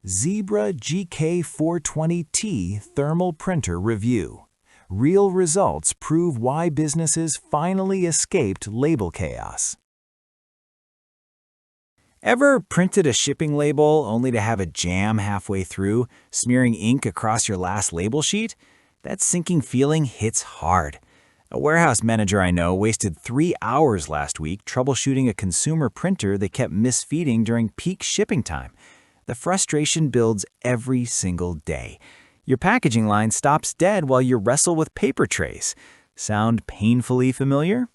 ZEBRA GK420t Thermal Printer Review. Real results prove why businesses finally escaped label chaos. Ever printed a shipping label only to have a jam halfway through, smearing ink across your last label sheet? That sinking feeling hits hard. A warehouse manager I know wasted 3 hours last week troubleshooting a consumer printer that kept misfeeding during peak shipping time. The frustration builds every single day. Your packaging line stops dead while you wrestle with paper trays. Sound painfully familiar?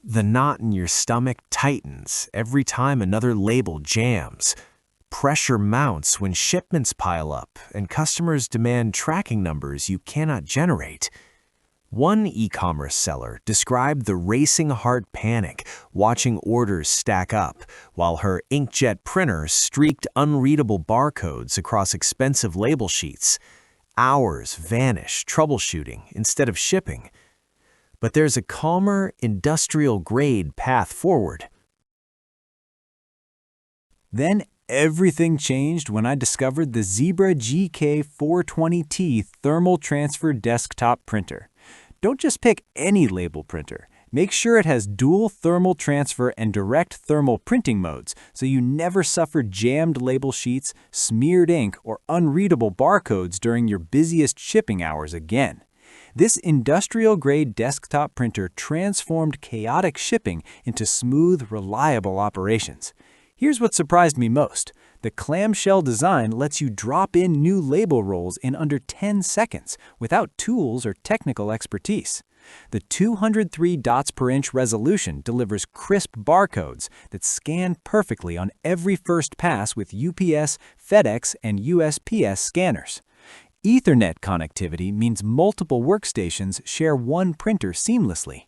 The knot in your stomach tightens every time another label jams. Pressure mounts when shipments pile up and customers demand tracking numbers you cannot generate. One e-commerce seller described the racing heart panic watching orders stack up while her inkjet printer streaked unreadable barcodes across expensive label sheets. Hours vanish troubleshooting instead of shipping. But there's a calmer, industrial-grade path forward. Then everything changed when I discovered the ZEBRA GK420t Thermal Transfer Desktop Printer. Don't just pick any label printer. Make sure it has dual thermal transfer and direct thermal printing modes so you never suffer jammed label sheets, smeared ink, or unreadable barcodes during your busiest shipping hours again. This industrial-grade desktop printer transformed chaotic shipping into smooth, reliable operations. Here's what surprised me most. The clamshell design lets you drop in new label rolls in under 10 seconds without tools or technical expertise. The 203 dots per inch resolution delivers crisp barcodes that scan perfectly on every first pass with UPS, FedEx, and USPS scanners. Ethernet connectivity means multiple workstations share one printer seamlessly.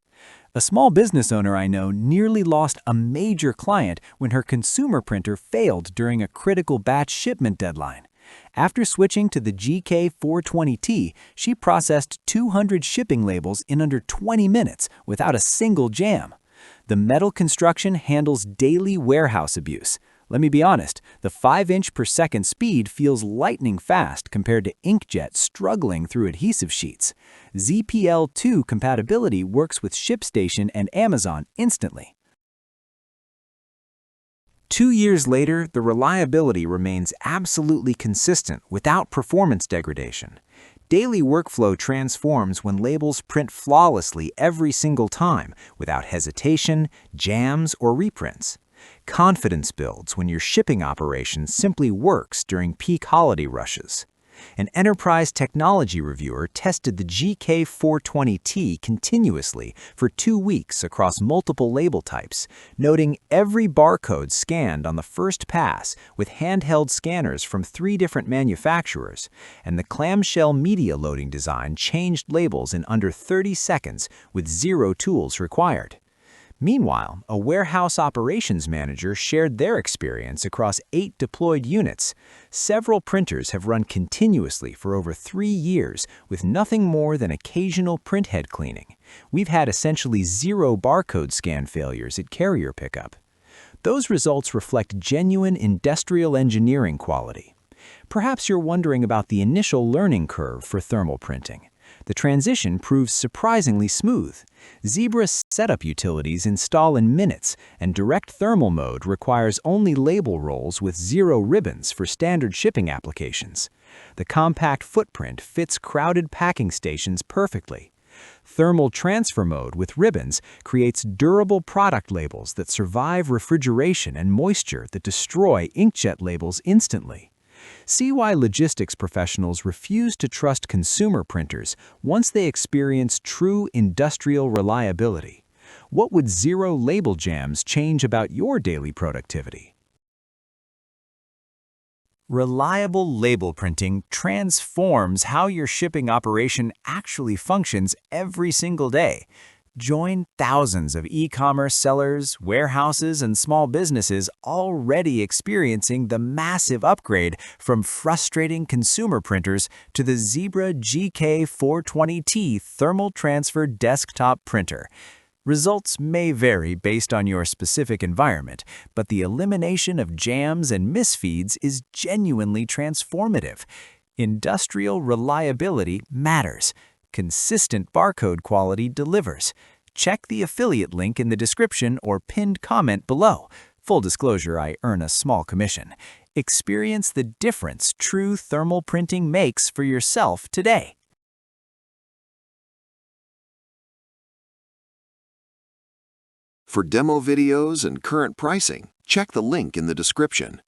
A small business owner I know nearly lost a major client when her consumer printer failed during a critical batch shipment deadline. After switching to the GK420t, she processed 200 shipping labels in under 20 minutes without a single jam. The metal construction handles daily warehouse abuse. Let me be honest, the 5-inch per second speed feels lightning fast compared to inkjet struggling through adhesive sheets. ZPL2 compatibility works with ShipStation and Amazon instantly. 2 years later, the reliability remains absolutely consistent without performance degradation. Daily workflow transforms when labels print flawlessly every single time without hesitation, jams, or reprints. Confidence builds when your shipping operation simply works during peak holiday rushes. An enterprise technology reviewer tested the GK420t continuously for 2 weeks across multiple label types, noting every barcode scanned on the first pass with handheld scanners from 3 different manufacturers, and the clamshell media loading design changed labels in under 30 seconds with 0 tools required. Meanwhile, a warehouse operations manager shared their experience across 8 deployed units. Several printers have run continuously for over 3 years with nothing more than occasional printhead cleaning. We've had essentially 0 barcode scan failures at carrier pickup. Those results reflect genuine industrial engineering quality. Perhaps you're wondering about the initial learning curve for thermal printing. The transition proves surprisingly smooth. ZEBRA setup utilities install in minutes, and direct thermal mode requires only label rolls with 0 ribbons for standard shipping applications. The compact footprint fits crowded packing stations perfectly. Thermal transfer mode with ribbons creates durable product labels that survive refrigeration and moisture that destroy inkjet labels instantly. See why logistics professionals refuse to trust consumer printers once they experience true industrial reliability. What would 0 label jams change about your daily productivity? Reliable label printing transforms how your shipping operation actually functions every single day. Join thousands of e-commerce sellers, warehouses, and small businesses already experiencing the massive upgrade from frustrating consumer printers to the ZEBRA GK420t Thermal Transfer Desktop Printer. Results may vary based on your specific environment, but the elimination of jams and misfeeds is genuinely transformative. Industrial reliability matters. Consistent barcode quality delivers. Check the affiliate link in the description or pinned comment below. Full disclosure, I earn a small commission. Experience the difference true thermal printing makes for yourself today. For demo videos and current pricing, check the link in the description.